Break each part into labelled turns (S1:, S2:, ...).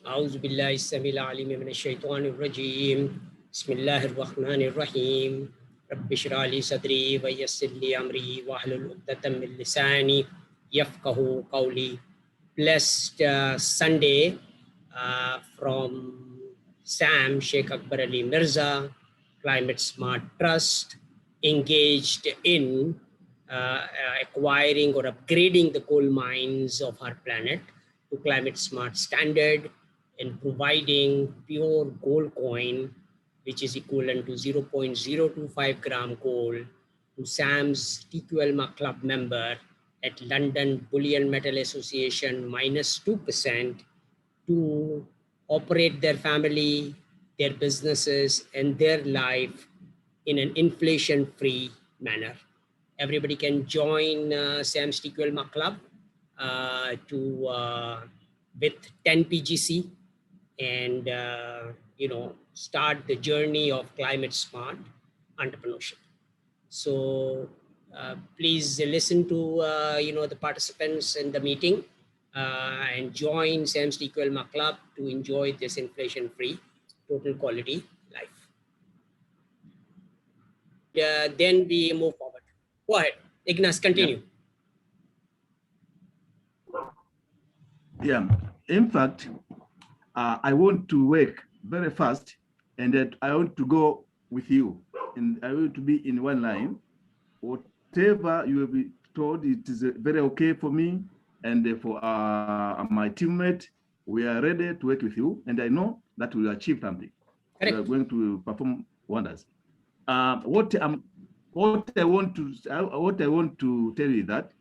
S1: أعوذ بالله السميع العليم من الشيطان الرجيم بسم الله الرحمن الرحيم رب اشرح لي صدري ويسر لي أمري واحلل عقدة من لساني يفقهوا قولي. Blessed Sunday from Sam Sheikh Akbar Ali Mirza, Climate Smart Trust, engaged in acquiring or upgrading the coal mines of our planet to climate smart standard and providing pure gold coin, which is equivalent to 0.025 gram gold, to Sam's TQLMA club member at London Bullion Metal Association minus 2% to operate their family, their businesses, and their life in an inflation-free manner. Everybody can join Sam's TQLMA club with 10 PGC and start the journey of climate smart entrepreneurship. So please listen to the participants in the meeting and join Sam's TQLMA club to enjoy this inflation-free total quality life. Then we move forward. Go ahead, Ignas, continue.
S2: Yeah, in fact, I want to work very fast and that I want to go with you and I want to be in one line. Whatever you will be told, it is very okay for me and for my teammate. We are ready to work with you and I know that we will achieve something.
S1: Correct.
S2: We are going to perform wonders. What I want to tell you that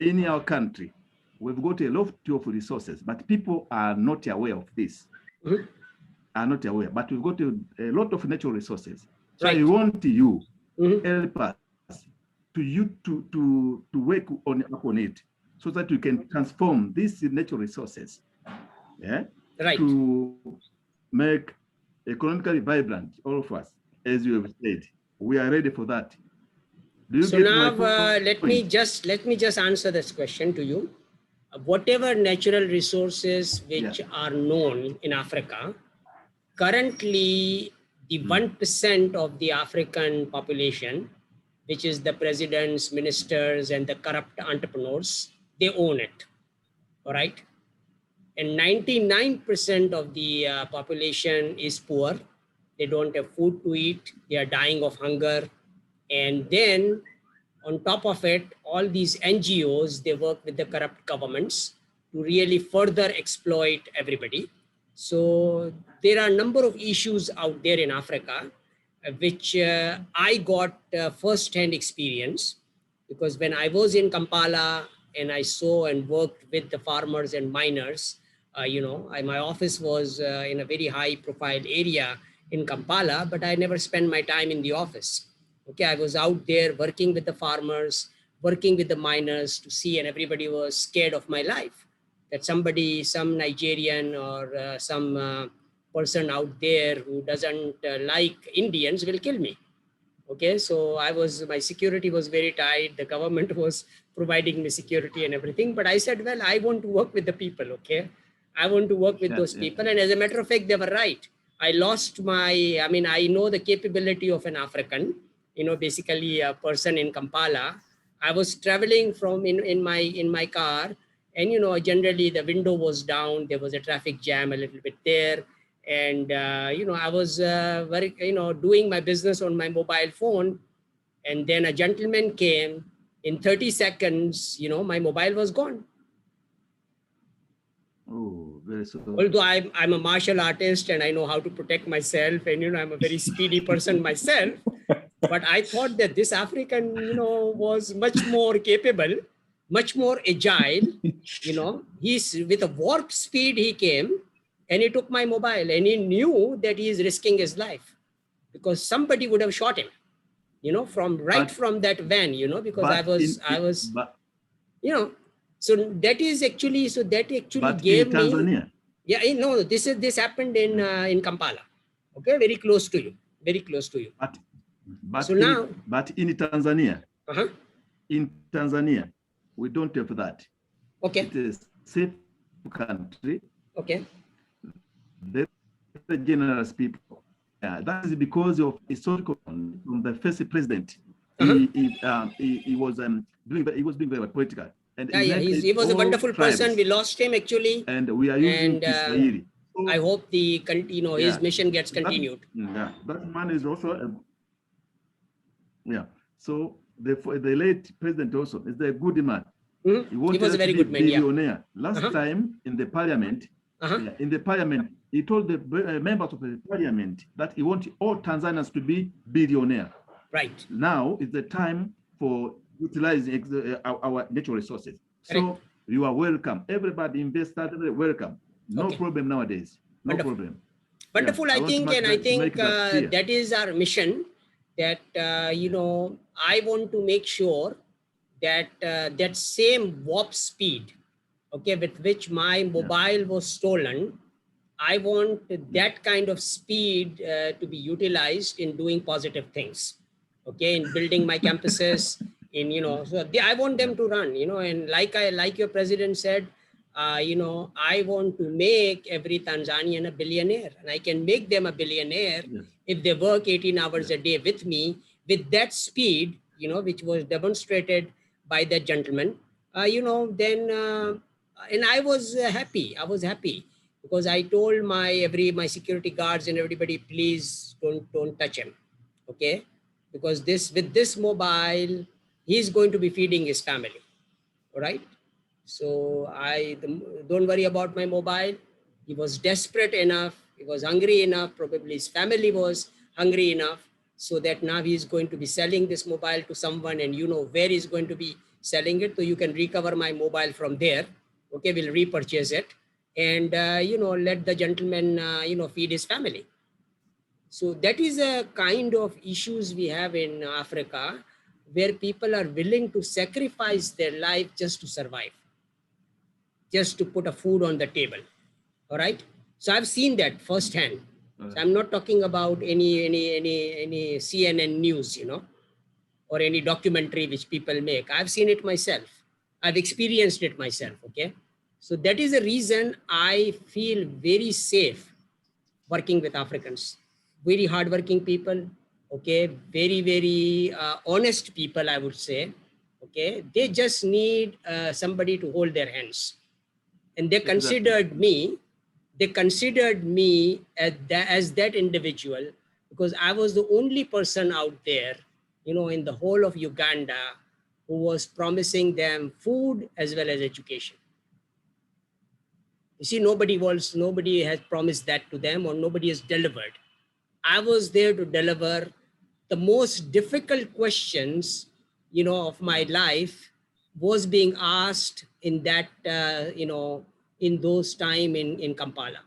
S2: in our country, we've got a lot of resources, but people are not aware of this.
S1: Mm-hmm.
S2: Are not aware, but we've got a lot of natural resources. So
S1: Right.
S2: I want you
S1: Mm-hmm.
S2: help us to work on it so that we can transform these natural resources, yeah,
S1: Right.
S2: to make economically vibrant all of us, as you have said. We are ready for that. Do you
S1: So
S2: get
S1: now
S2: my
S1: let me just answer this question to you. Whatever natural resources which are known in Africa, currently the 1% of the African population, which is the presidents, ministers, and the corrupt entrepreneurs, they own it. All right. And 99% of the population is poor. They don't have food to eat. They are dying of hunger. And then on top of it, all these NGOs, they work with the corrupt governments to really further exploit everybody. So there are a number of issues out there in Africa, which I got first-hand experience, because when I was in Kampala and I saw and worked with the farmers and miners, my office was in a very high-profile area in Kampala, but I never spent my time in the office. Okay, I was out there working with the farmers, working with the miners to see, and everybody was scared of my life. That somebody, some Nigerian or some person out there who doesn't like Indians will kill me. Okay, so my security was very tight. The government was providing me security and everything. But I said, well, I want to work with the people, okay? I want to work with those people. And as a matter of fact, they were right. I know the capability of an African, basically a person in Kampala. I was traveling from in my car, and generally the window was down. There was a traffic jam a little bit there. And I was doing my business on my mobile phone, and then a gentleman came. In 30 seconds, my mobile was gone.
S2: Oh, very sorry.
S1: Although I'm a martial artist and I know how to protect myself, and I'm a very speedy person myself, but I thought that this African was much more capable, much more agile. He's with a warp speed. He came and he took my mobile, and he knew that he is risking his life because somebody would have shot him, from that van, because I was so that gave
S2: in Tanzania.
S1: me. Yeah, no, this happened in Kampala. Okay, very close to you.
S2: But
S1: so now,
S2: in Tanzania,
S1: uh-huh.
S2: In Tanzania, we don't have that.
S1: Okay.
S2: It is a safe country.
S1: Okay.
S2: very generous people. That is because of historical from the first president. He was being very political. And
S1: he was a wonderful person. We lost him actually.
S2: And we are using Kiswahili.
S1: So I hope his mission gets continued.
S2: That man is also so the late president also is a good man.
S1: He was a very good man.
S2: Billionaire. Last time in the parliament, he told the members of the parliament that he wants all Tanzanians to be billionaire.
S1: Right.
S2: Now is the time for utilizing our natural resources. So you are welcome. Everybody, investors, welcome. No problem nowadays. No problem.
S1: Wonderful. I think that is our mission. That I want to make sure that that same warp speed, with which my mobile was stolen, I want that kind of speed to be utilized in doing positive things. In building my campuses, so I want them to run. And like your president said, I want to make every Tanzanian a billionaire, and I can make them a billionaire if they work 18 hours a day with me, with that speed, which was demonstrated by that gentleman, then, and I was happy. I was happy because I told my security guards and everybody, please don't touch him. Because with this mobile, he's going to be feeding his family. All right. So don't worry about my mobile. He was desperate enough. He was hungry enough. Probably his family was hungry enough, so that now he's going to be selling this mobile to someone, and where he's going to be selling it. So you can recover my mobile from there. We'll repurchase it, and let the gentleman feed his family. So that is a kind of issues we have in Africa, where people are willing to sacrifice their life just to survive, just to put a food on the table. All right. So I've seen that firsthand. So I'm not talking about any CNN news, or any documentary which people make. I've seen it myself. I've experienced it myself. So that is the reason I feel very safe working with Africans. Very hardworking people. Very, very honest people, I would say. They just need somebody to hold their hands. And they considered me. They considered me as that individual, because I was the only person out there, in the whole of Uganda, who was promising them food as well as education. You see, nobody has promised that to them, or nobody has delivered. I was there to deliver the most difficult questions, of my life was being asked in that, in those time in Kampala.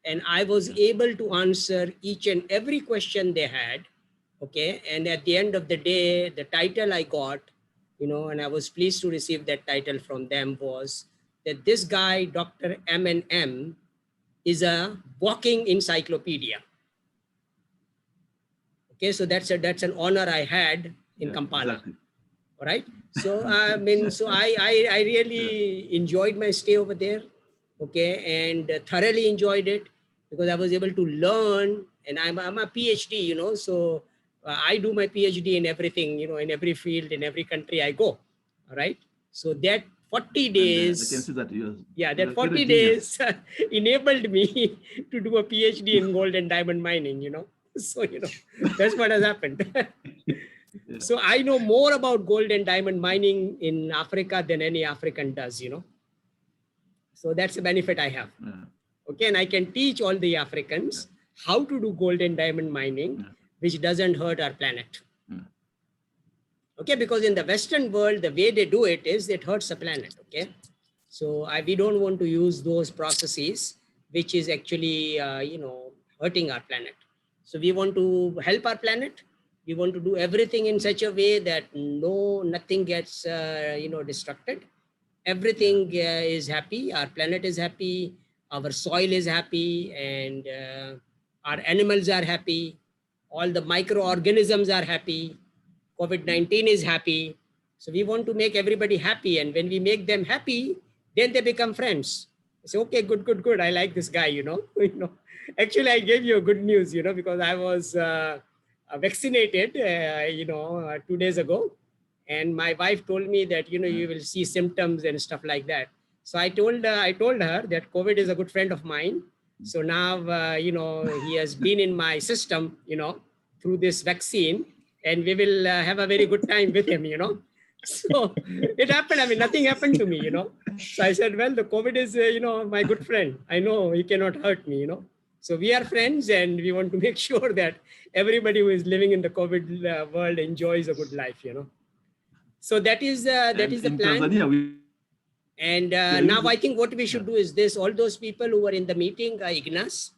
S1: And I was able to answer each and every question they had. And at the end of the day, the title I got, and I was pleased to receive that title from them, was that this guy, Dr. M&M, is a walking encyclopedia. So that's an honor I had in Kampala.
S2: Exactly.
S1: All right. So I really enjoyed my stay over there. And thoroughly enjoyed it, because I was able to learn, and I'm a PhD, so I do my PhD in everything, in every field, in every country I go. All right. So that 40 days,
S2: I can see that
S1: that 40 days enabled me to do a PhD in gold and diamond mining, So, that's what has happened. So I know more about gold and diamond mining in Africa than any African does, So that's the benefit I have. And I can teach all the Africans how to do gold and diamond mining, which doesn't hurt our planet. Because in the Western world, the way they do it is it hurts the planet. So we don't want to use those processes, which is actually, hurting our planet. So we want to help our planet. We want to do everything in such a way that nothing gets, destructed. Everything is happy. Our planet is happy. Our soil is happy, and our animals are happy. All the microorganisms are happy. COVID-19 is happy. So we want to make everybody happy. And when we make them happy, then they become friends. I said, okay, good. I like this guy, Actually, I gave you good news, because I was vaccinated, 2 days ago. And my wife told me that, you will see symptoms and stuff like that. So I told her that COVID is a good friend of mine. So now, he has been in my system, through this vaccine, and we will have a very good time with him, So it happened. I mean, nothing happened to me, So I said, well, the COVID is, my good friend. I know he cannot hurt me, So we are friends, and we want to make sure that everybody who is living in the COVID world enjoys a good life, So that is
S2: And
S1: the
S2: in
S1: plan.
S2: Tanzania,
S1: And
S2: are
S1: now
S2: using,
S1: I think what we should do is this: all those people who were in the meeting, Ignas,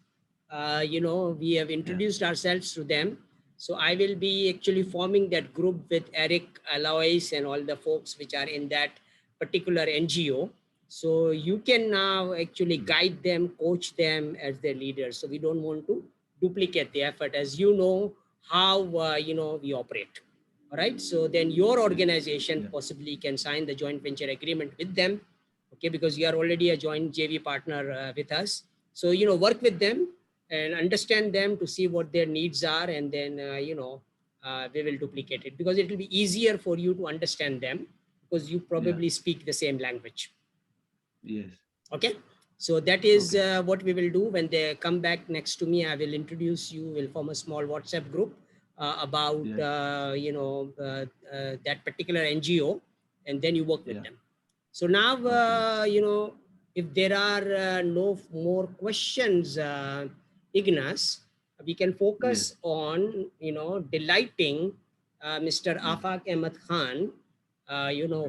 S1: we have introduced ourselves to them. So I will be actually forming that group with Eric, Alois, and all the folks which are in that particular NGO. So you can now actually guide them, coach them as their leaders. So we don't want to duplicate the effort, as you know how we operate. All right. So then your organization possibly can sign the joint venture agreement with them. Okay, because you are already a joint JV partner with us. So work with them and understand them to see what their needs are, and then we will duplicate it, because it will be easier for you to understand them, because you probably speak the same language.
S2: Yes.
S1: Okay, so that is what we will do. When they come back next to me, I will introduce you. We'll form a small WhatsApp group about that particular NGO, and then you work with them. So now if there are no more questions, Ignas, we can focus on delighting Mr. Afaq Ahmed Khan,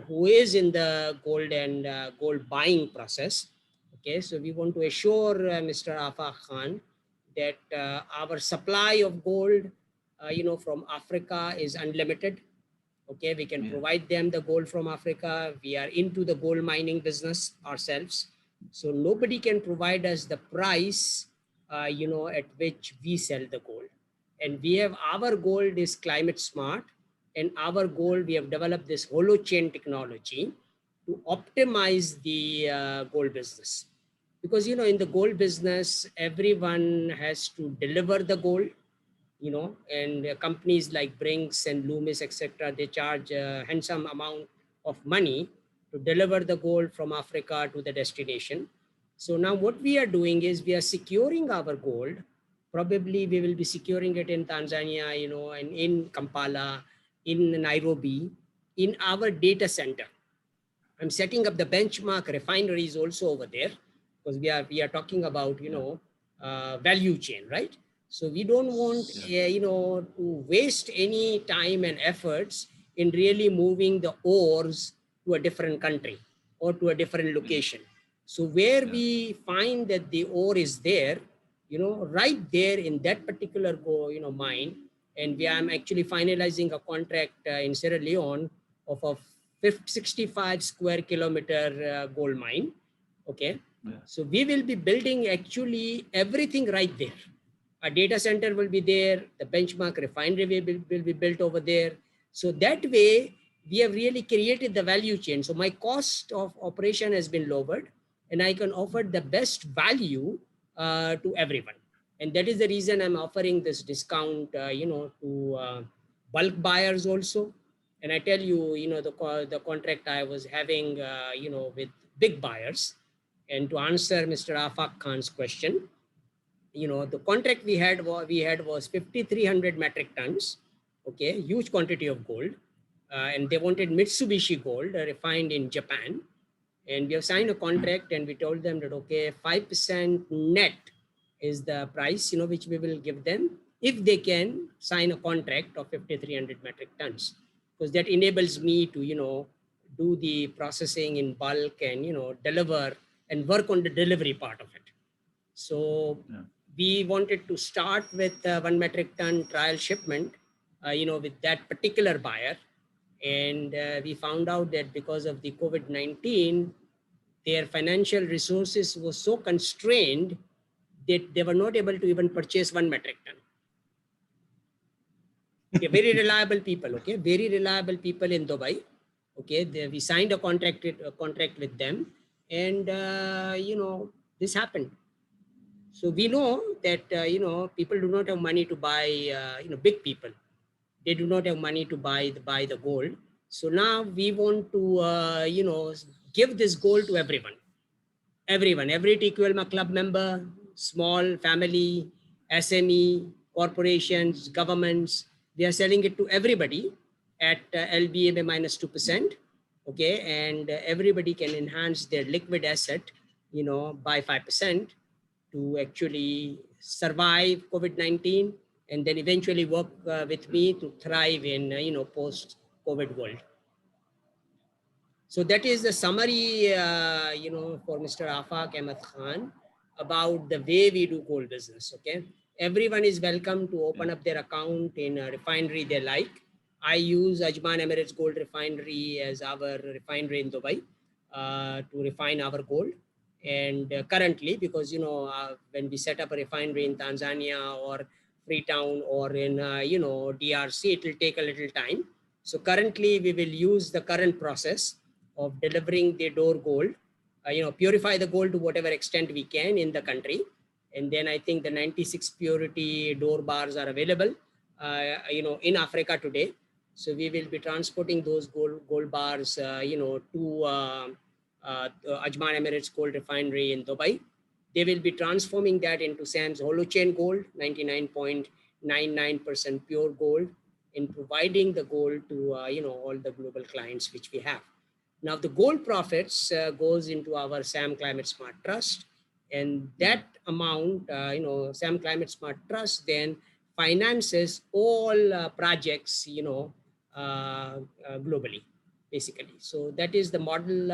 S1: who is in the gold and gold buying process. Okay, so we want to assure Mr. Afaq Khan that our supply of gold, from Africa is unlimited. Okay, we can provide them the gold from Africa. We are into the gold mining business ourselves. So nobody can provide us the price, at which we sell the gold. And we have, our gold is climate smart, and our gold, we have developed this hollow chain technology to optimize the gold business. Because, in the gold business, everyone has to deliver the gold, and companies like Brinks and Loomis, etc., they charge a handsome amount of money to deliver the gold from Africa to the destination. So now what we are doing is we are securing our gold. Probably we will be securing it in Tanzania, and in Kampala, in Nairobi, in our data center. I'm setting up the benchmark refineries also over there, because we are talking about value chain, right? So we don't want to waste any time and efforts in really moving the ores to a different country or to a different location. So where we find that the ore is there, right there in that particular mine, and I'm actually finalizing a contract in Sierra Leone of a 65 square kilometer gold mine. Okay. So we will be building actually everything right there. A data center will be there. The benchmark refinery will be built over there. So that way we have really created the value chain. So my cost of operation has been lowered, and I can offer the best value to everyone. And that is the reason I'm offering this discount, to bulk buyers also. And I tell you, the contract I was having, with big buyers. And to answer Mr. Afaq Khan's question, the contract we had was 5,300 metric tons. Okay, huge quantity of gold, and they wanted Mitsubishi gold refined in Japan. And we have signed a contract, and we told them that okay, 5% net is the price, which we will give them if they can sign a contract of 5,300 metric tons, because that enables me to do the processing in bulk and deliver and work on the delivery part of it. So we wanted to start with 1 metric ton trial shipment, with that particular buyer. And we found out that because of the COVID-19, their financial resources were so constrained that they were not able to even purchase 1 metric ton. Okay, very reliable people, okay, very reliable people in Dubai. Okay, we signed a contract with them, And, this happened. So we know that, people do not have money to buy, big people. They do not have money to buy the gold. So now we want to, give this gold to everyone. Every TQLMA club member, small family, SME, corporations, governments, we are selling it to everybody at LBMA minus 2%. Okay, and everybody can enhance their liquid asset, by 5% to actually survive COVID-19 and then eventually work with me to thrive in, post-COVID world. So that is the summary, for Mr. Afaq Ahmed Khan about the way we do gold business. Okay, everyone is welcome to open up their account in a refinery they like. I use Ajman Emirates Gold Refinery as our refinery in Dubai to refine our gold. And currently, because when we set up a refinery in Tanzania or Freetown or in DRC, it will take a little time. So currently, we will use the current process of delivering the door gold, purify the gold to whatever extent we can in the country. And then I think the 96 purity door bars are available, in Africa today. So we will be transporting those gold bars, to Ajman Emirates Gold Refinery in Dubai. They will be transforming that into SAM's holochain gold, 99.99% pure gold, in providing the gold to, all the global clients which we have. Now the gold profits goes into our SAM Climate Smart Trust, and that amount, SAM Climate Smart Trust then finances all projects, globally, basically. So that is the model,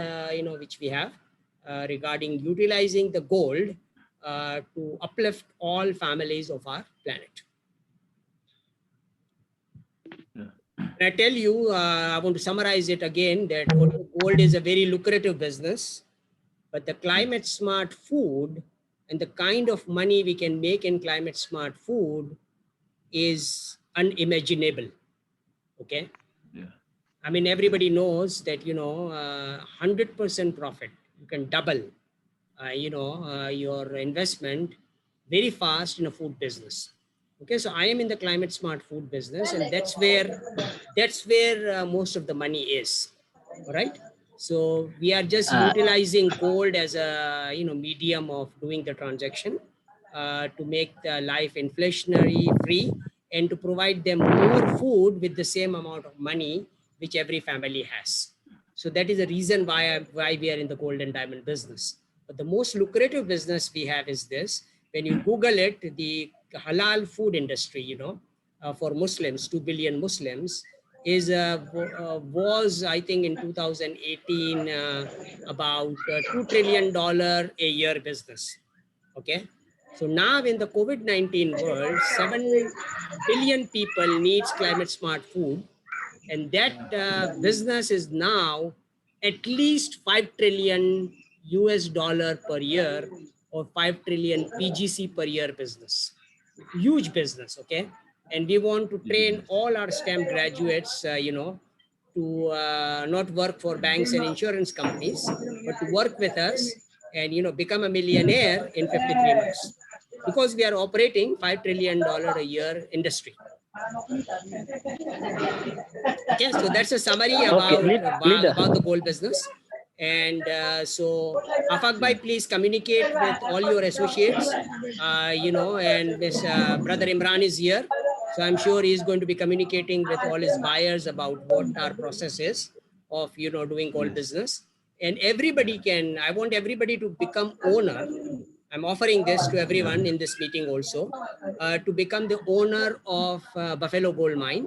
S1: which we have regarding utilizing the gold to uplift all families of our planet. I tell you, I want to summarize it again, that gold is a very lucrative business, but the climate smart food and the kind of money we can make in climate smart food is unimaginable. Okay.
S2: Yeah.
S1: I mean, everybody knows that, 100% profit, you can double, your investment very fast in a food business. Okay, so I am in the climate smart food business, and that's where most of the money is. All right. So we are just utilizing gold as a medium of doing the transaction to make the life inflationary free and to provide them more food with the same amount of money which every family has. So that is the reason why we are in the gold and diamond business. But the most lucrative business we have is this. When you Google it, the halal food industry, for Muslims, 2 billion Muslims, is was, I think, in 2018 about $2 trillion a year business. Okay. So now in the COVID-19 world, 7 billion people needs climate smart food, and that business is now at least 5 trillion US dollar per year, or 5 trillion PGC per year business. Huge business. Okay. And we want to train all our STEM graduates, to not work for banks and insurance companies, but to work with us and, become a millionaire in 53 months, because we are operating $5 trillion a year industry. Okay, so that's a summary about the gold business. And so Afaq Bhai, please communicate with all your associates, and Miss Brother Imran is here. So I'm sure he's going to be communicating with all his buyers about what our process is of, doing gold business. And everybody can, I want everybody to become owner. I'm offering this to everyone in this meeting also, to become the owner of Buffalo Gold Mine,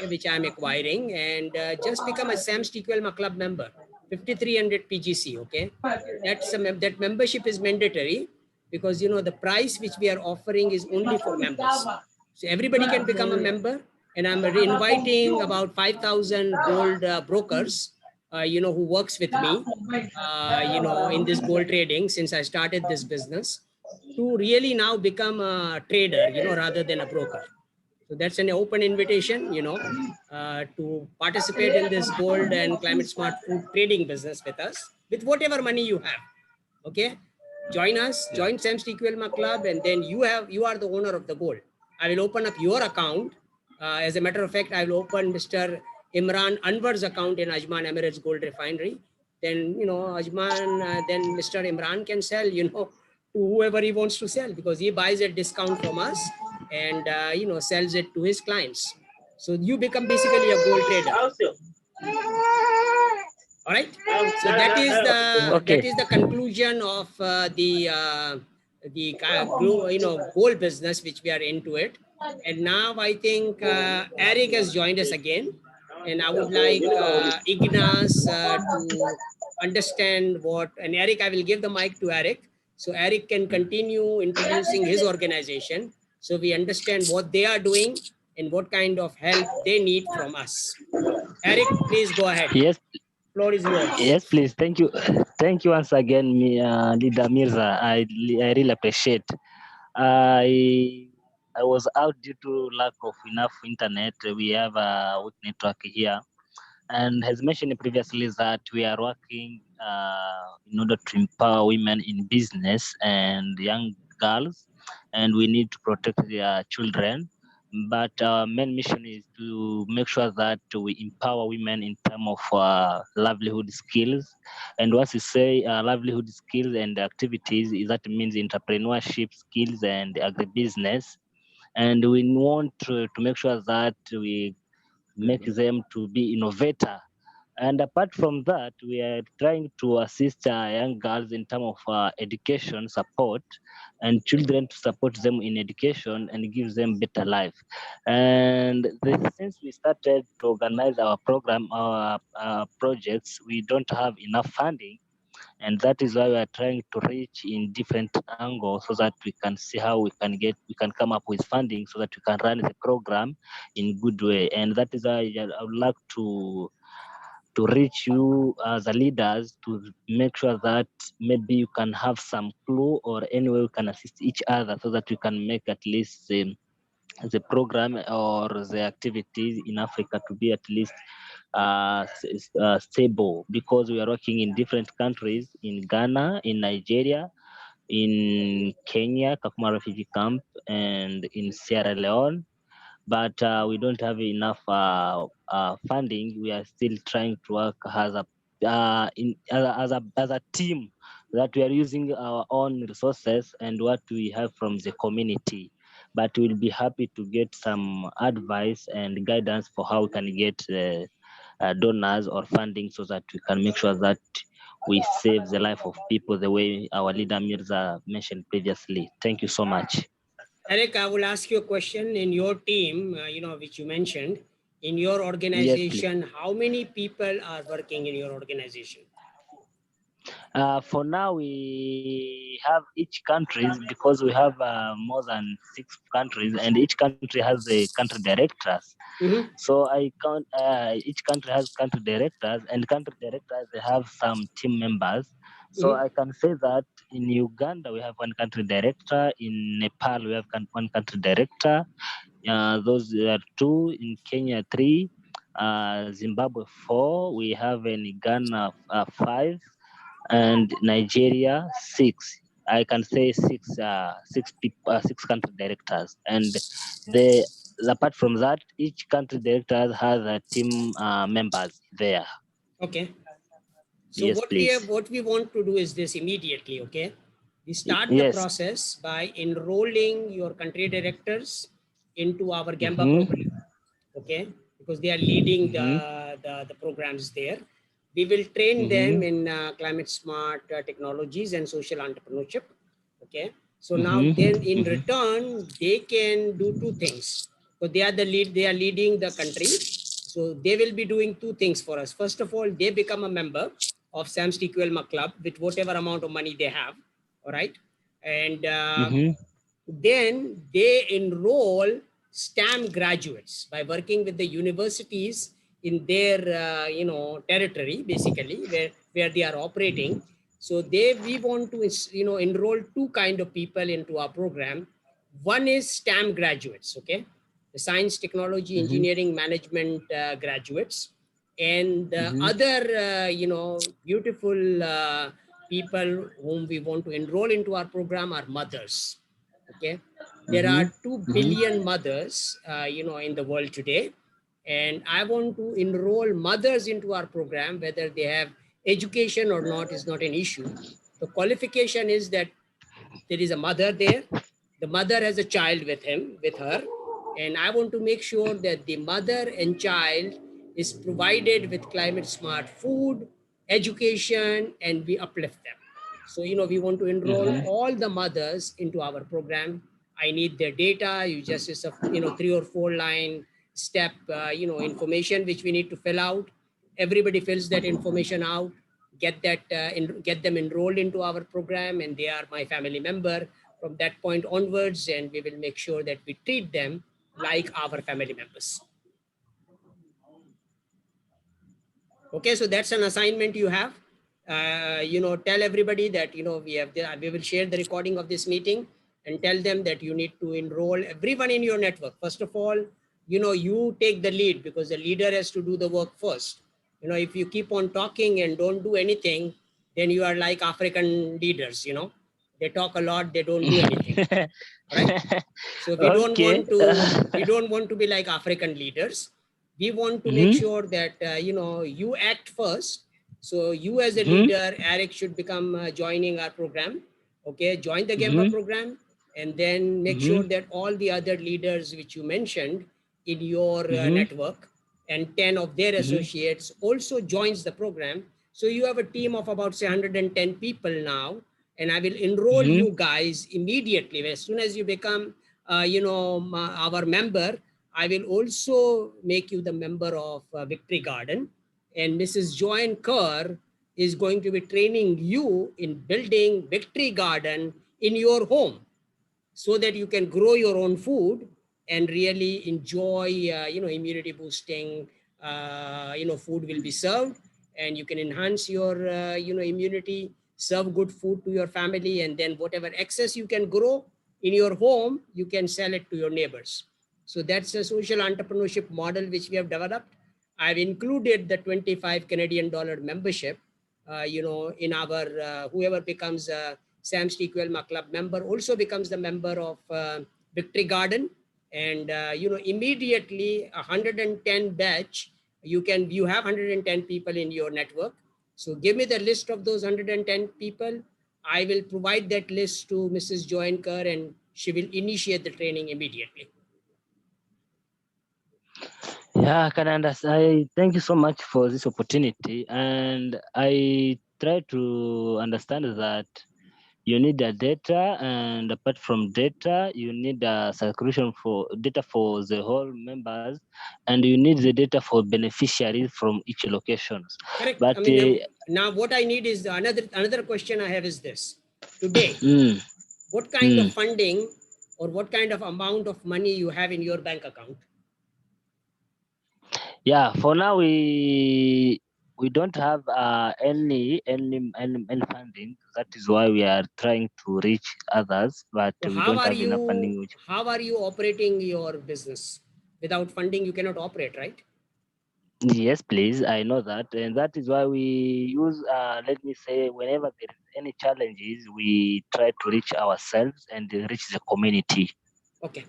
S1: which I'm acquiring, and just become a SAM's TQLMA club member, 5,300 PGC. Okay, that membership is mandatory, because the price which we are offering is only for members. So everybody can become a member, and I'm inviting about 5,000 gold brokers, who works with me, in this gold trading since I started this business, to really now become a trader, rather than a broker. So that's an open invitation, to participate in this gold and climate smart food trading business with us, with whatever money you have. Okay, join us, join SAMS TQLMA Club, and then you are the owner of the gold. I will open up your account. As a matter of fact, I will open Mr. Imran Anwar's account in Ajman Emirates Gold Refinery. Then, Ajman, then Mr. Imran can sell, to whoever he wants to sell, because he buys at discount from us and, sells it to his clients. So you become basically a gold trader. All right. So that is the conclusion of the gold business which we are into it. And now I think Eric has joined us again, and I would like Ignas to understand what. And Eric, I will give the mic to Eric, so Eric can continue introducing his organization, so we understand what they are doing and what kind of help they need from us. Eric, please go ahead.
S3: Yes.
S1: Floor is yours.
S3: Yes, please. Thank you. Thank you once again, Leader Mirza. I really appreciate. I was out due to lack of enough internet. We have a weak network here. And as mentioned previously, that we are working in order to empower women in business and young girls, and we need to protect their children. But our main mission is to make sure that we empower women in terms of livelihood skills. And once you say livelihood skills and activities, that means entrepreneurship skills and agribusiness. And we want to make sure that we make them to be innovator. And apart from that, we are trying to assist young girls in terms of education support and children to support them in education and give them better life. And since we started to organize our program, our projects, we don't have enough funding. And that is why we are trying to reach in different angles so that we can see how we can come up with funding so that we can run the program in good way. And that is why I would like to reach you as a leaders to make sure that maybe you can have some clue or any way we can assist each other so that we can make at least the program or the activities in Africa to be at least stable, because we are working in different countries, in Ghana, in Nigeria, in Kenya, Kakuma refugee camp, and in Sierra Leone. But we don't have enough funding. We are still trying to work as a team, that we are using our own resources and what we have from the community. But we'll be happy to get some advice and guidance for how we can get donors or funding so that we can make sure that we save the life of people the way our leader Mirza mentioned previously. Thank you so much.
S1: Eric, I will ask you a question. In your team, which you mentioned, in your organization, yes, how many people are working in your organization?
S3: For now, we have each country, because we have more than 6 countries, and each country has the country directors.
S1: Mm-hmm.
S3: So I count each country has country directors, and country directors, they have some team members. So I can say that in Uganda we have one country director, in Nepal we have one country director, those are 2, in Kenya 3, Zimbabwe 4, we have in Ghana 5, and Nigeria 6. I can say 6 people, 6 country directors, and apart from that, each country director has a team members there.
S1: Okay. So
S3: yes,
S1: what we want to do is this immediately. Okay, we start the process by enrolling your country directors into our Gamba program. Okay, because they are leading the programs there. We will train them in climate smart technologies and social entrepreneurship. Okay, so now then in return they can do 2 things. So they are leading the country. So they will be doing 2 things for us. First of all, they become a member of SAMS TQLMA Club with whatever amount of money they have. All right, and then they enroll STEM graduates by working with the universities in their territory, basically where they are operating. So we want to enroll 2 kind of people into our program. One is STEM graduates. Okay, the science, technology,
S3: Mhm.
S1: engineering, management graduates, and
S3: Mhm.
S1: other, beautiful people whom we want to enroll into our program are mothers. Okay, there
S3: Mhm.
S1: are 2
S3: Mhm.
S1: billion mothers, in the world today, and I want to enroll mothers into our program. Whether they have education or not is not an issue. The qualification is that there is a mother there. The mother has a child with her, and I want to make sure that the mother and child is provided with climate smart food, education, and we uplift them. So, we want to enroll
S3: Mhm.
S1: all the mothers into our program. I need their data. You just, it's a, 3 or 4 line step, information which we need to fill out. Everybody fills that information out, get them enrolled into our program, and they are my family member from that point onwards, and we will make sure that we treat them like our family members. Okay, so that's an assignment you have. Tell everybody that we will share the recording of this meeting, and tell them that you need to enroll everyone in your network. First of all, you take the lead, because the leader has to do the work first. If you keep on talking and don't do anything, then you are like African leaders. They talk a lot, they don't do anything, right? So we don't
S3: Okay.
S1: want to be like African leaders. We want to make
S3: Mhm.
S1: sure that you act first. So you as a
S3: Mhm.
S1: leader, Eric, should become joining our program. Okay, join the Gemba
S3: Mhm.
S1: program, and then make sure
S3: Mhm.
S1: that all the other leaders which you mentioned in your
S3: Mhm.
S1: network, and 10 of their
S3: Mhm.
S1: associates also joins the program. So you have a team of about, say, 110 people now, and I will enroll
S3: Mhm.
S1: you guys immediately. As soon as you become, our member, I will also make you the member of Victory Garden. And Mrs. Joanne Kerr is going to be training you in building Victory Garden in your home, so that you can grow your own food and really enjoy, immunity boosting, food will be served, and you can enhance your, immunity, serve good food to your family, and then whatever excess you can grow in your home, you can sell it to your neighbors. So that's a social entrepreneurship model which we have developed. I've included the 25 Canadian dollar membership, in our, whoever becomes a Sam's Tequel Club member also becomes the member of Victory Garden. And, immediately 110 batch, you have 110 people in your network. So give me the list of those 110 people. I will provide that list to Mrs. Joanne Kerr, and she will initiate the training immediately.
S3: Yeah, I can understand. Thank you so much for this opportunity, and I try to understand that you need the data, and apart from data, you need a circulation for data for the whole members, and you need the data for beneficiaries from each locations.
S1: Correct.
S3: But
S1: I mean, now what I need is another question I have is this. Today,
S3: mm,
S1: what kind of
S3: mm,
S1: funding or what kind of amount of money you have in your bank account?
S3: yeah, for now we don't have any funding. That is why we are trying to reach others, but
S1: So
S3: we don't have enough funding.
S1: how are you operating your business? Without funding, you cannot operate, right?
S3: Yes, please. I know that, and that is why we use. Let me say, whenever there is any challenges, we try to reach ourselves and reach the community.
S1: Okay.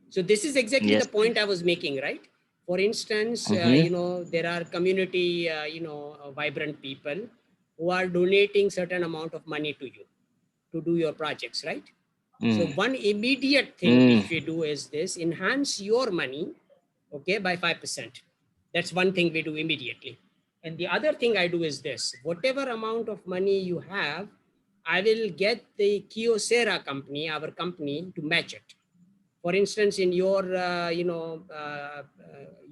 S1: So this is exactly the
S3: Yes,
S1: point
S3: please.
S1: I was making, right? For instance,
S3: Mm-hmm.
S1: there are community, vibrant people who are donating certain amount of money to you to do your projects, right? So
S3: Mm.
S1: one immediate thing
S3: Mm.
S1: which we do is this: enhance your money, okay, by 5%. That's one thing we do immediately. And the other thing I do is this: whatever amount of money you have, I will get the Kyocera company, our company, to match it. For instance, in your,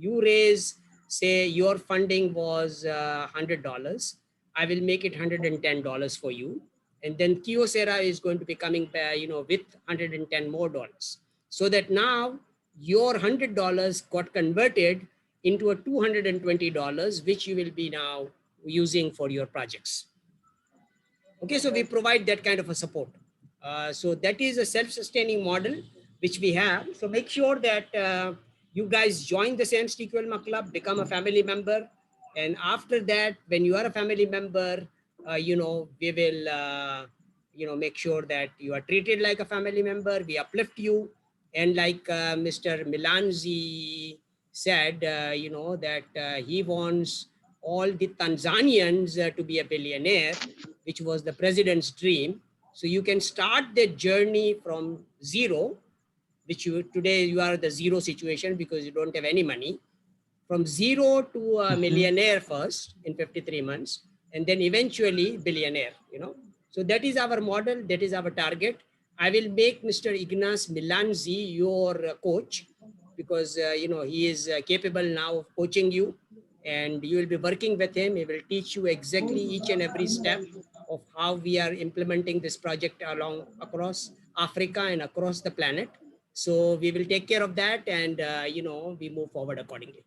S1: you raise, say your funding was $100, I will make it $110 for you. And then Kyocera is going to be coming, with 110 more dollars. So that now your $100 got converted into a $220, which you will be now using for your projects. Okay, so we provide that kind of a support. So that is a self-sustaining model which we have. So make sure that you guys join the St. Stiquelma Club, become a family member. And after that, when you are a family member, we will, make sure that you are treated like a family member. We uplift you. And like Mr. Milanzi said, that he wants all the Tanzanians to be a billionaire, which was the president's dream. So you can start the journey from zero, which today you are the zero situation because you don't have any money, from zero to a millionaire first in 53 months, and then eventually billionaire, So that is our model. That is our target. I will make Mr. Ignace Milanzi your coach because, he is capable now of coaching you, and you will be working with him. He will teach you exactly each and every step of how we are implementing this project across Africa and across the planet. So we will take care of that, and, we move forward accordingly.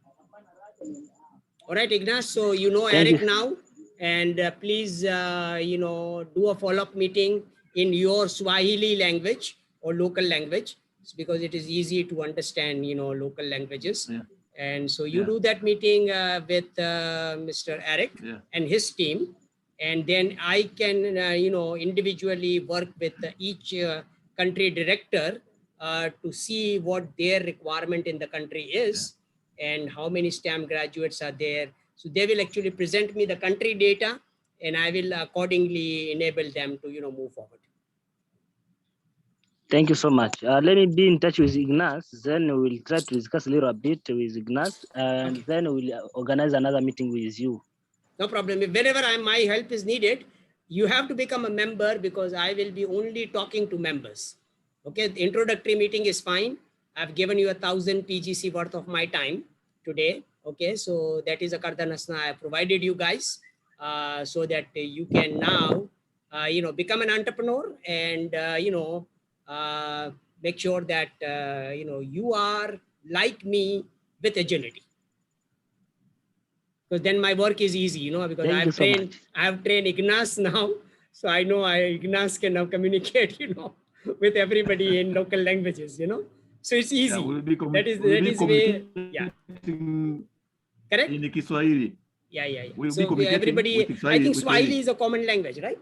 S1: All right, Ignace. So Eric now, and please, do a follow-up meeting in your Swahili language or local language, because it is easy to understand, local languages.
S2: Yeah.
S1: And so you do that meeting with Mr. Eric and his team, and then I can, individually work with each country director to see what their requirement in the country is. And how many STEM graduates are there. So they will actually present me the country data, and I will accordingly enable them to, move forward.
S3: Thank you so much. Let me be in touch with Ignace. Then we'll try to discuss a little bit with Ignace, and then we'll organize another meeting with you.
S1: No problem. Whenever my help is needed, you have to become a member, because I will be only talking to members. Okay, the introductory meeting is fine. I've given you 1,000 PGC worth of my time today. Okay, so that is a Kardanasna I provided you guys, so that you can now, become an entrepreneur, and, make sure that, you are like me with agility. Because then my work is easy, because I have trained Ignace now. So I know Ignace can now communicate, with everybody in local languages, So it's easy. That is way. Yeah. Correct?
S2: In Kiswahili.
S1: Yeah.
S2: We'll
S1: so
S2: be
S1: everybody, I think Swahili is a common language, right?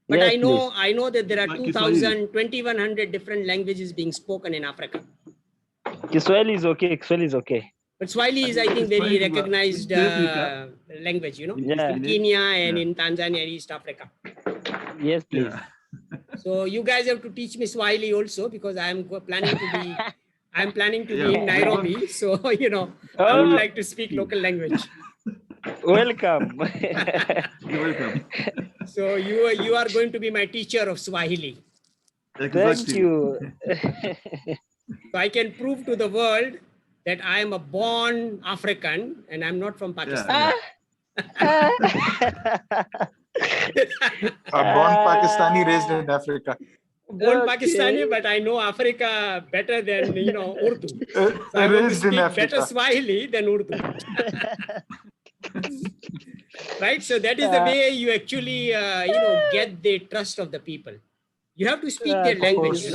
S1: But
S3: yes,
S1: I know that there are 2,100 different languages being spoken in Africa.
S3: Kiswahili is okay. Kiswahili is okay.
S1: But Swahili is, I think, very recognized language, in Kenya and in Tanzania and East Africa.
S3: Yes, please.
S2: Yeah.
S1: So you guys have to teach me Swahili also, because I am planning to be in Nairobi. So, I would like to speak local language.
S3: Welcome.
S2: You're welcome.
S1: So you are going to be my teacher of Swahili.
S2: Exactly.
S3: Thank you.
S1: So I can prove to the world that I am a born African and I'm not from Pakistan.
S4: Born Pakistani, raised in Africa.
S1: Born Pakistani, but I know Africa better than, Urdu. So I want to speak better Swahili than Urdu. Right? So that is the way you actually, get the trust of the people. You have to speak their language,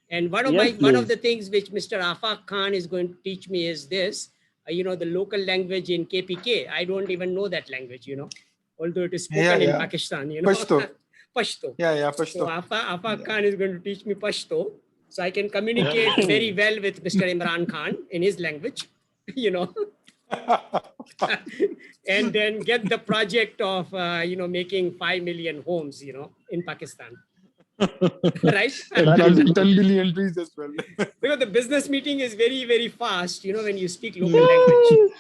S1: And one of the things which Mr. Afaq Khan is going to teach me is this, the local language in KPK. I don't even know that language, although it is spoken in Pakistan,
S4: Pashto.
S1: Pashto.
S4: Yeah, Pashto.
S1: So Afaq Khan is going to teach me Pashto, so I can communicate very well with Mr. Imran Khan in his language, and then get the project of, making 5 million homes, in Pakistan. Right?
S4: 10 billion trees as well.
S1: Because the business meeting is very, very fast, when you speak local language.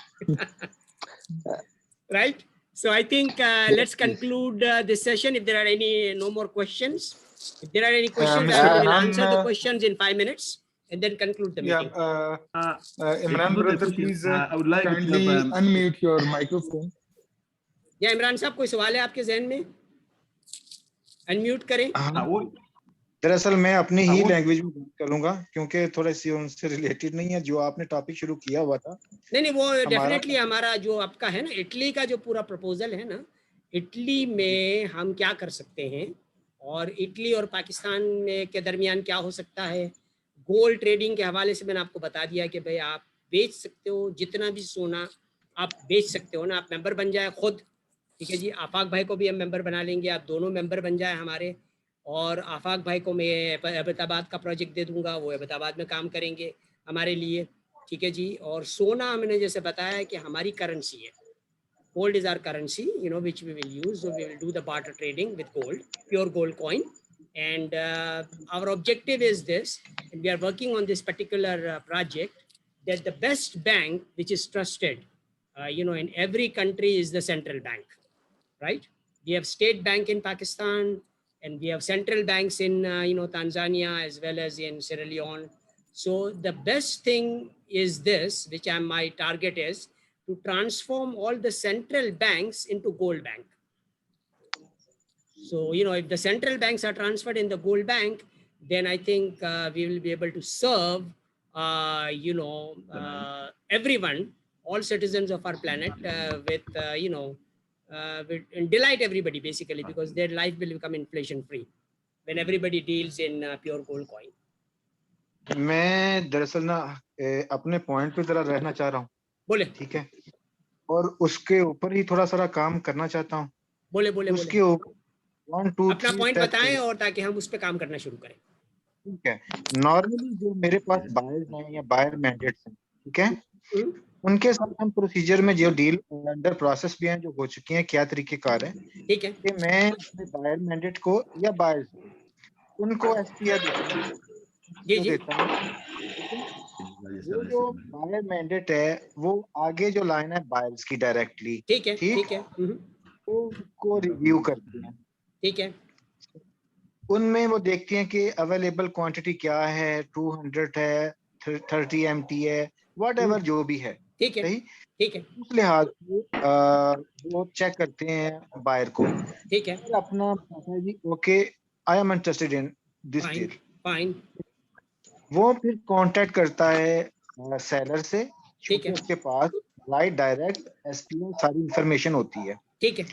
S1: Right? So I think let's conclude this session. If there are no more questions. If there are any questions, I will answer the questions in 5 minutes and then conclude the meeting.
S4: Imran brother, please
S2: I would like
S4: kindly unmute your microphone.
S1: Yeah, Imran साहब कोई सवाल है आपके ज़हन में? Unmute करें.
S4: दरअसल मैं अपनी ही लैंग्वेज में बात करूंगा क्योंकि थोड़ा सी उनसे रिलेटेड नहीं है जो आपने टॉपिक शुरू किया हुआ था.
S1: नहीं वो डेफिनेटली हमारा जो आपका है ना इटली का जो पूरा प्रपोजल है ना, इटली में हम क्या कर सकते हैं और इटली और पाकिस्तान में के दरमियान क्या हो सकता है, गोल्ड ट्रेडिंग के हवाले से मैंने आपको बता दिया कि भाई आप बेच सकते हो जितना भी सोना आप बेच सकते हो ना, आप मेंबर बन जाए खुद, ठीक है जी। आफाक भाई को भी हम मेंबर बना लेंगे, आप दोनों मेंबर बन जाए हमारे। और आफाक भाई को मैं अहमदाबाद का प्रोजेक्ट दे दूंगा, वो अहमदाबाद में काम करेंगे हमारे लिए, ठीक है जी। और सोना हमने जैसे बताया कि हमारी करेंसी है, gold is our currency, which we will use. So we will do the barter trading with gold, pure gold coin. And our objective is this, and we are working on this particular project, that the best bank, which is trusted, in every country is the central bank, right? We have state bank in Pakistan, and we have central banks in, Tanzania as well as in Sierra Leone. So the best thing is this, which my target is, to transform all the central banks into gold bank. So, if the central banks are transferred in the gold bank, then I think we will be able to serve, everyone, all citizens of our planet and delight everybody basically, because their life will become inflation free when everybody deals in pure gold coin.
S4: मैं दरअसल ना अपने point पे जरा रहना चाह रहा हूँ,
S1: बोले,
S4: ठीक है, और उसके ऊपर ही थोड़ा सारा काम करना चाहता हूँ।
S1: बोले बोले
S4: उसके ऊपर 1 2
S1: अपना
S4: 3
S1: पॉइंट
S4: steps
S1: बताएं, और ताकि हम उस पर काम करना शुरू करें।
S4: ठीक है। नॉर्मली जो मेरे पास बायर्स हैं या बायर मैंडेट्स हैं, ठीक है, उनके साथ हम प्रोसीजर में जो डील अंडर प्रोसेस भी हैं, जो हो चुकी हैं, क्या तरीकेकार है,
S1: ठीक है
S4: कि मैं अपने बायर मैंडेट को या बायर्स उनको एसपीआर देता हूँ। वो जो बायर मैंडेट है वो आगे जो लाइन है बायर्स की डायरेक्टली,
S1: ठीक है ठीक है
S4: वो उसको रिव्यू करते हैं,
S1: ठीक है।
S4: उनमें वो देखते हैं कि अवेलेबल क्वांटिटी क्या है, 200 है, 30 MT है, व्हाटएवर जो भी है,
S1: ठीक है,
S4: सही,
S1: ठीक है,
S4: उस लिहाज से वो चेक करते हैं बायर को,
S1: ठीक है,
S4: और अपना पता है जी, okay I am interested in this deal,
S1: fine,
S4: वो फिर कांटेक्ट करता है सेलर से,
S1: ठीक है,
S4: उसके पास राइट डायरेक्ट एसपीओ सारी इंफॉर्मेशन होती है,
S1: ठीक है,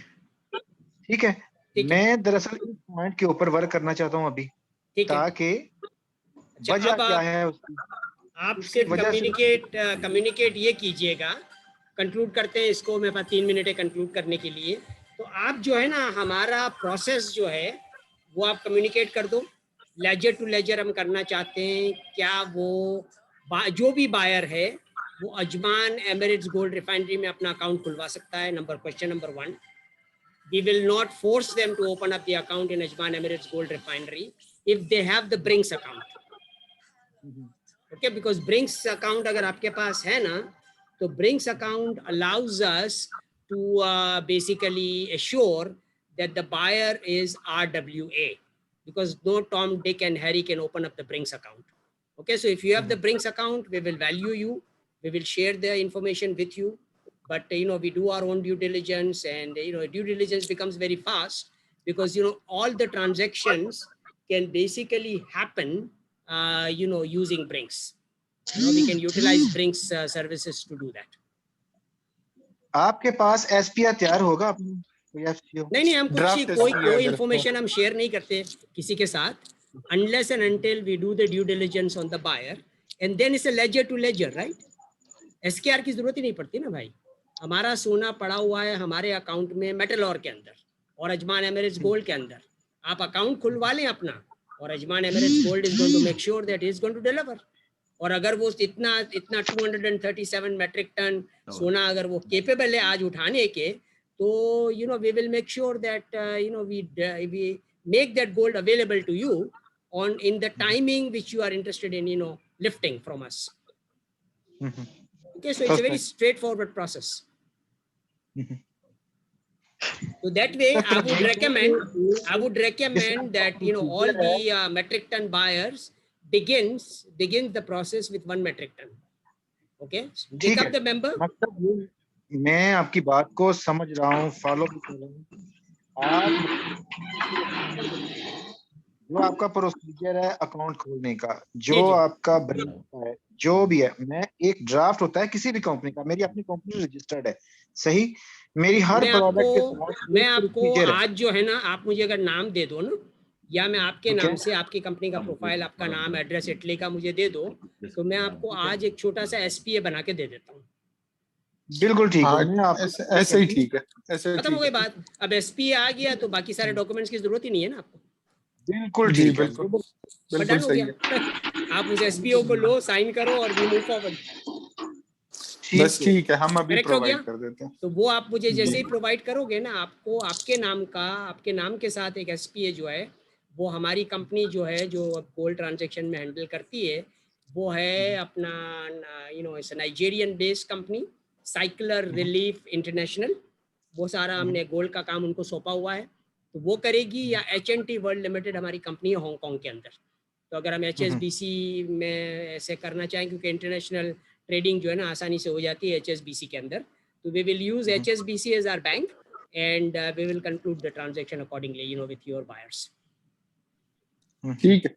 S4: ठीक है। मैं दरअसल इस पॉइंट के ऊपर वर्क करना चाहता हूँ अभी, ताकि वजह क्या है उसकी,
S1: आप सिर्फ कम्युनिकेट ये कीजिएगा। कंक्लूड करते हैं इसको, मेरे पास 3 मिनट है कंक्लूड करने के लिए। तो आप जो है ना, हमारा प्रोसेस जो है वो आप कम्युनिकेट कर दो। लेजर टू लेजर हम करना चाहते हैं, क्या वो जो भी बायर है वो अजमान एमिरेट्स गोल्ड रिफाइनरी में अपना अकाउंट खुलवा सकता है? Question number 1, we will not force them to open up the account in Ajman Emirates Gold Refinery if they have the Brinks account. Okay, because Brinks account अगर आपके पास है ना, तो Brinks account allows us to basically assure that the buyer is RWA, because no Tom, Dick and Harry can open up the Brinks account. Okay, so if you have the Brinks account, we will value you, we will share the information with you. But we do our own due diligence, and due diligence becomes very fast, because all the transactions can basically happen using Brinks. We can utilize Brinks services to do that.
S4: आपके पास SPR तैयार होगा?
S1: नहीं, हम कुछ कोई information हम share नहीं करते किसी के साथ, unless and until we do the due diligence on the buyer, and then it's a ledger to ledger, right? SKR की जरूरत ही नहीं पड़ती ना भाई। हमारा सोना पड़ा हुआ है हमारे अकाउंट में मेटलॉर के अंदर और अजमान एमिरेट्स गोल्ड के अंदर। आप अकाउंट खुलवा लें अपना, और Ajman Emirates gold is going to make sure that is going to deliver. और अगर वो इतना 237 मेट्रिक टन सोना अगर वो केपेबल है आज उठाने के, तो we will make sure that we make that gold available to you on in the timing which you are interested in lifting from us. Okay, so it's a very straightforward process. So that way I would recommend that all the metric ton buyers begins the process with 1 metric ton. Okay, pick up the member.
S4: मैं आपकी बात को समझ रहा हूँ, follow भी कर रहा हूँ। जो आपका प्रोसीजर है अकाउंट खोलने का, जो आपका है, जो भी है, मैं एक ड्राफ्ट होता है किसी भी कंपनी का, मेरी अपनी कंपनी रजिस्टर्ड है, सही, मेरी हर प्रोडक्ट के साथ मैं आपको आज जो है ना, आप मुझे अगर नाम दे दो ना,
S1: या मैं आपके
S4: Okay.
S1: नाम से आपकी कंपनी का प्रोफाइल, आपका नाम, एड्रेस इटली का मुझे दे दो, तो मैं आपको आज एक छोटा सा SPA बना के दे देता हूँ।
S4: बिल्कुल ठीक
S5: हाँ,
S4: है, मैं आपको
S5: ऐसे ही ठीक है, ऐसे ही
S1: खत्म हो
S5: ठीक
S1: गई
S5: है।
S1: बात। अब SPA आ गया तो बाकी सारे डॉक्यूमेंट्स की जरूरत ही नहीं है ना आपको।
S4: बिल्कुल
S5: जी
S4: ठीक है।
S5: बिल्कुल,
S1: बट
S5: बिल्कुल
S1: डन हो
S5: सही
S1: गया।
S5: है।
S1: आप उस SPO को लो, साइन करो और वी मूव फॉरवर्ड।
S5: बस ठीक है, हम अभी
S1: करेक्ट हो गया?
S5: प्रोवाइड कर देते हैं।
S1: तो वो आप मुझे जैसे ही
S5: जी।
S1: प्रोवाइड करोगे ना, आपको आपके नाम का, आपके नाम के साथ एक SPA जो है, वो हमारी कंपनी जो है, जो गोल्ड ट्रांजैक्शन में हैंडल करती है, वो है अपना it's Nigerian based company, cycler relief international. वो सारा हमने गोल्ड का काम उनको सौंपा हुआ है, तो वो करेगी। या HNT वर्ल्ड लिमिटेड हमारी कंपनी है हांगकांग के अंदर। तो अगर हम HSBC में ऐसे करना चाहें, क्योंकि इंटरनेशनल ट्रेडिंग जो है ना आसानी से हो जाती है HSBC के अंदर, तो we will use HSBC as our bank, and we will conclude the transaction accordingly, with your buyers.
S5: ठीक है।